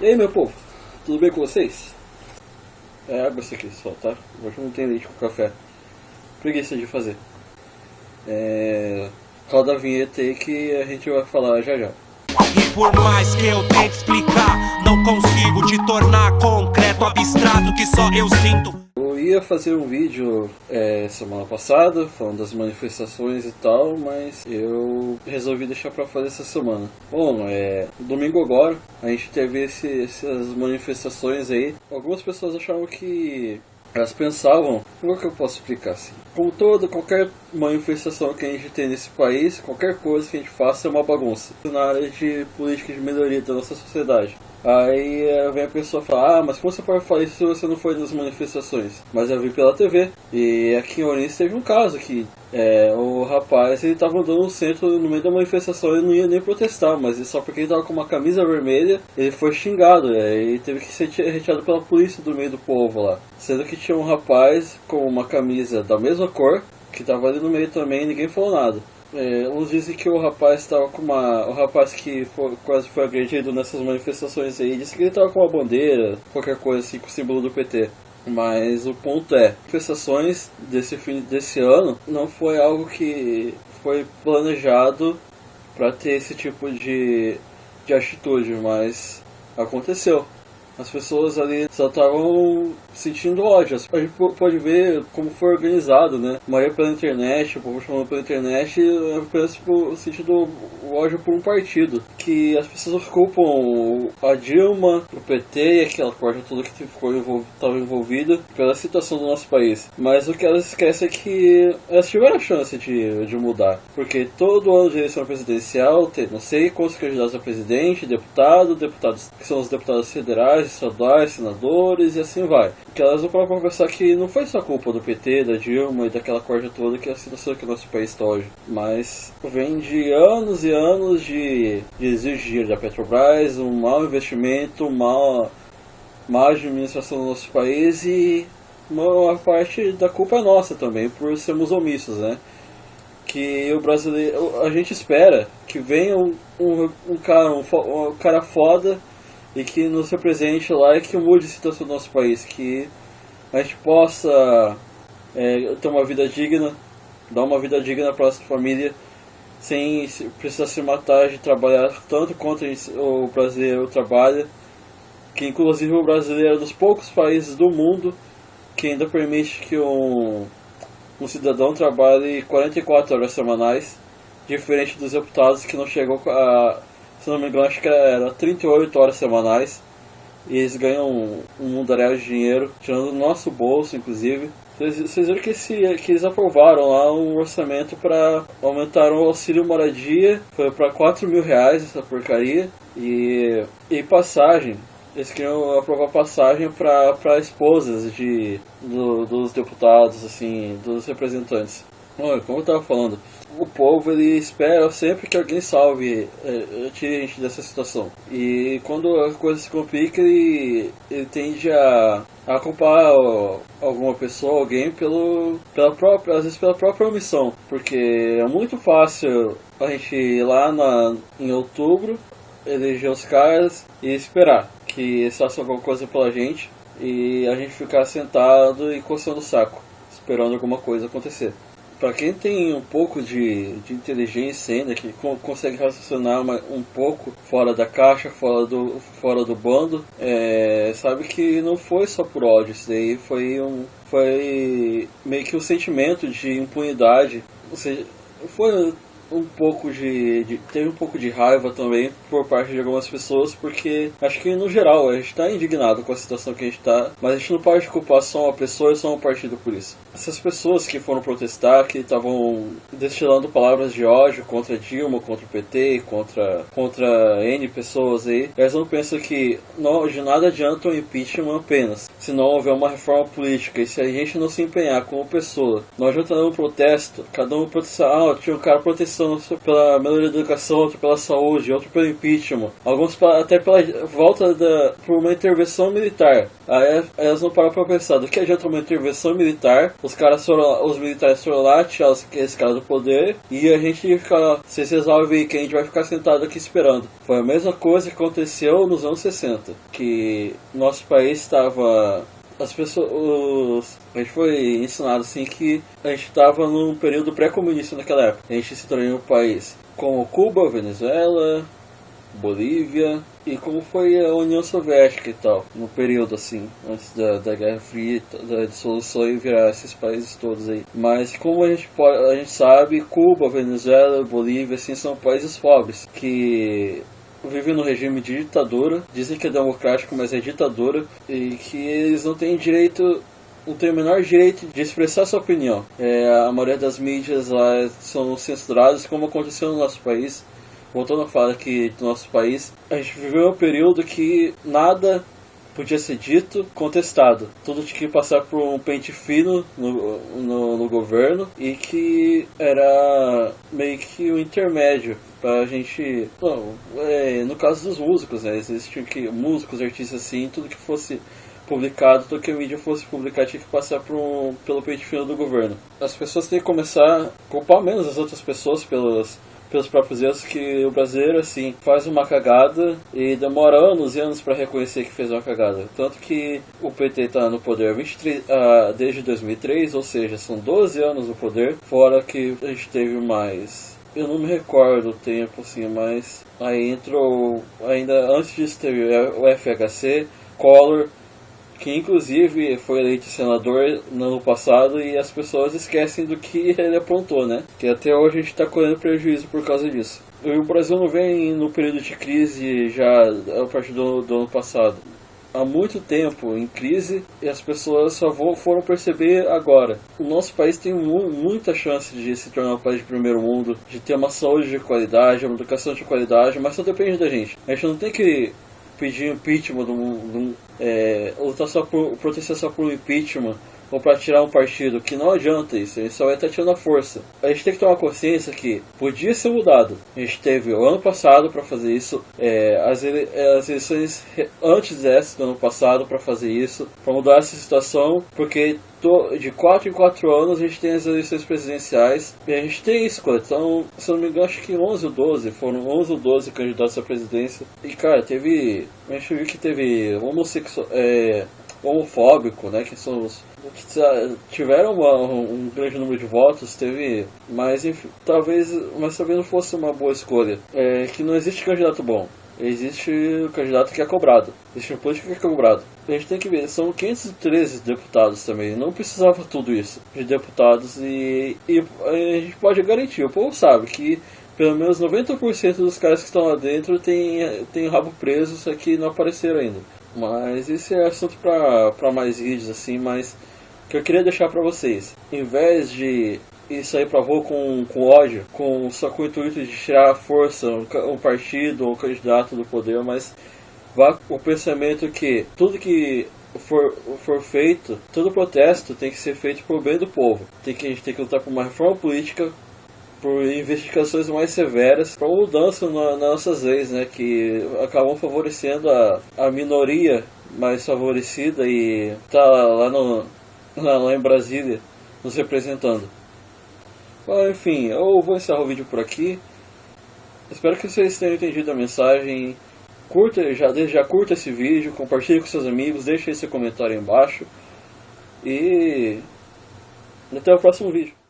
E aí, meu povo, tudo bem com vocês? É água isso aqui só, tá? Hoje não tem leite com café. Preguiça de fazer. Roda a vinheta aí que a gente vai falar já já. E por mais que eu tente explicar, não consigo te tornar concreto, abstrato que só eu sinto. Eu ia fazer um vídeo semana passada, falando das manifestações e tal, mas eu resolvi deixar pra fazer essa semana. Bom, domingo agora, a gente teve essas manifestações aí. Algumas pessoas achavam que... Elas pensavam, como é que eu posso explicar assim? Como qualquer manifestação que a gente tem nesse país, qualquer coisa que a gente faça é uma bagunça. Na área de política de melhoria da nossa sociedade. Aí vem a pessoa falar, mas como você pode falar isso se você não foi nas manifestações? Mas eu vi pela TV, e aqui em Ourense teve um caso que o rapaz, ele tava andando no centro no meio da manifestação e não ia nem protestar, mas só porque ele tava com uma camisa vermelha, ele foi xingado, e teve que ser retirado pela polícia do meio do povo lá. Sendo que tinha um rapaz com uma camisa da mesma cor, que tava ali no meio também e ninguém falou nada. Uns dizem que o rapaz estava com o rapaz que quase foi agredido nessas manifestações aí, disse que ele estava com uma bandeira, qualquer coisa assim, com o símbolo do PT. Mas o ponto manifestações desse ano não foi algo que foi planejado para ter esse tipo de atitude, mas aconteceu. As pessoas ali só estavam sentindo ódio. A gente pode ver como foi organizado, né? A maioria pela internet, o povo chamando pela internet, apenas sentindo ódio por um partido. Que as pessoas culpam a Dilma, o PT e aquela corte toda que estava envolvida pela situação do nosso país. Mas o que elas esquecem é que elas tiveram a chance de mudar. Porque todo ano de eleição presidencial tem não sei quantos candidatos a presidente, deputados que são os deputados federais, estaduais, senadores e assim vai. Que elas não podem pensar que não foi só culpa do PT, da Dilma e daquela corda toda que é a situação que o nosso país está hoje. Mas vem de anos e anos de exigir da Petrobras um mau investimento, má administração do nosso país, e uma parte da culpa é nossa também, por sermos omissos, né? Que o brasileiro, a gente espera que venha um cara foda e que nos represente lá e que mude a situação do nosso país, que a gente possa ter uma vida digna, dar uma vida digna para nossa família, sem precisar se matar de trabalhar tanto quanto o brasileiro trabalha, que inclusive o brasileiro é dos poucos países do mundo que ainda permite que um cidadão trabalhe 44 horas semanais, diferente dos deputados que não chegou a... Se não me engano, acho que era 38 horas semanais. E eles ganham um mundaréu de dinheiro, tirando do nosso bolso, inclusive. Vocês viram que eles aprovaram lá um orçamento para aumentar o auxílio moradia. Foi para 4 mil reais essa porcaria. E passagem. Eles queriam aprovar passagem para esposas dos deputados, assim, dos representantes. Olha, como eu estava falando, o povo ele espera sempre que alguém salve, tire a gente dessa situação. E quando a coisa se complica, ele tende a culpar alguma pessoa, alguém, às vezes pela própria omissão. Porque é muito fácil a gente ir lá em outubro, eleger os caras e esperar que eles façam alguma coisa pela gente e a gente ficar sentado e coçando o saco, esperando alguma coisa acontecer. Para quem tem um pouco de inteligência ainda, que consegue raciocinar um pouco fora da caixa, fora do bando, sabe que não foi só por ódio, isso daí foi meio que um sentimento de impunidade, ou seja, foi teve um pouco de raiva também por parte de algumas pessoas, porque acho que no geral a gente está indignado com a situação que a gente está, mas a gente não pode culpar só uma pessoa e só um partido por isso. Essas pessoas que foram protestar, que estavam destilando palavras de ódio contra Dilma, contra o PT, contra N pessoas aí, elas não pensam que de nada adianta um impeachment apenas, se não houver uma reforma política, e se a gente não se empenhar como pessoa, não adianta um protesto, cada um protestar, tinha um cara protestando manifestação pela melhoria da educação, outro pela saúde, outro pelo impeachment, alguns até pela volta por uma intervenção militar. Aí elas não param pra pensar, do que adianta uma intervenção militar, os militares foram lá, tirar esse cara do poder, e a gente fica, se resolve que a gente vai ficar sentado aqui esperando. Foi a mesma coisa que aconteceu nos anos 60, que nosso país estava... As pessoas... A gente foi ensinado assim que a gente estava num período pré-comunista naquela época. A gente se tornou um país como Cuba, Venezuela, Bolívia e como foi a União Soviética e tal, no período assim, antes da Guerra Fria, da dissolução e virar esses países todos aí. Mas como a gente sabe, Cuba, Venezuela, Bolívia, assim, são países pobres, que vivem no regime de ditadura, dizem que é democrático, mas é ditadura, e que eles não têm direito, não tem o menor direito de expressar sua opinião. A maioria das mídias lá são censuradas, como aconteceu no nosso país. Voltando a falar aqui do nosso país, a gente viveu um período que nada podia ser dito, contestado. Tudo tinha que passar por um pente fino no governo, e que era meio que um intermédio pra gente... Bom, no caso dos músicos, né? Existiam músicos, artistas assim, tudo que fosse publicado, tudo que a mídia fosse publicar tinha que passar pelo pente fino do governo. As pessoas têm que começar a culpar menos as outras pessoas pelos próprios erros, que o brasileiro, assim, faz uma cagada e demora anos e anos para reconhecer que fez uma cagada. Tanto que o PT está no poder desde 2003, ou seja, são 12 anos no poder, fora que a gente teve mais... Eu não me recordo o tempo, assim, mas aí entrou... Ainda antes disso teve o FHC, Collor, que inclusive foi eleito senador no ano passado, e as pessoas esquecem do que ele aprontou, né? Que até hoje a gente está colhendo prejuízo por causa disso. E o Brasil não vem no período de crise já a partir do ano passado. Há muito tempo em crise, e as pessoas só foram perceber agora. O nosso país tem muita chance de se tornar um país de primeiro mundo, de ter uma saúde de qualidade, uma educação de qualidade, mas só depende da gente. A gente não tem que pedir impeachment, lutar protestar só por um impeachment, ou para tirar um partido, que não adianta isso, a gente só vai estar tirando a força. A gente tem que tomar consciência que podia ser mudado. A gente teve o ano passado para fazer isso, as eleições antes dessa do ano passado para fazer isso, para mudar essa situação, porque de 4 em 4 anos a gente tem as eleições presidenciais, e a gente tem isso, então, se eu não me engano, acho que 11 ou 12, foram 11 ou 12 candidatos à presidência, e cara, a gente viu que teve homofóbico, né, que são os que tiveram um grande número de votos, teve, mas enfim, talvez não fosse uma boa escolha. Que não existe candidato bom, existe o candidato que é cobrado, existe um político que é cobrado. A gente tem que ver, são 513 deputados também, não precisava tudo isso de deputados, e a gente pode garantir, o povo sabe que pelo menos 90% dos caras que estão lá dentro tem rabo preso, só que não apareceram ainda. Mas esse é assunto para mais vídeos assim, mas que eu queria deixar para vocês. Em vez de ir sair pra rua com ódio, só com o intuito de tirar a força, um partido ou um candidato do poder, mas vá com o pensamento que tudo que for feito, todo protesto tem que ser feito por bem do povo. A gente tem que lutar por uma reforma política, por investigações mais severas, para mudança nas nossas leis, né, que acabam favorecendo a minoria mais favorecida e tá lá em Brasília nos representando. Bom, enfim, eu vou encerrar o vídeo por aqui. Espero que vocês tenham entendido a mensagem. Desde já curta esse vídeo, compartilhe com seus amigos, deixe aí seu comentário aí embaixo. E até o próximo vídeo.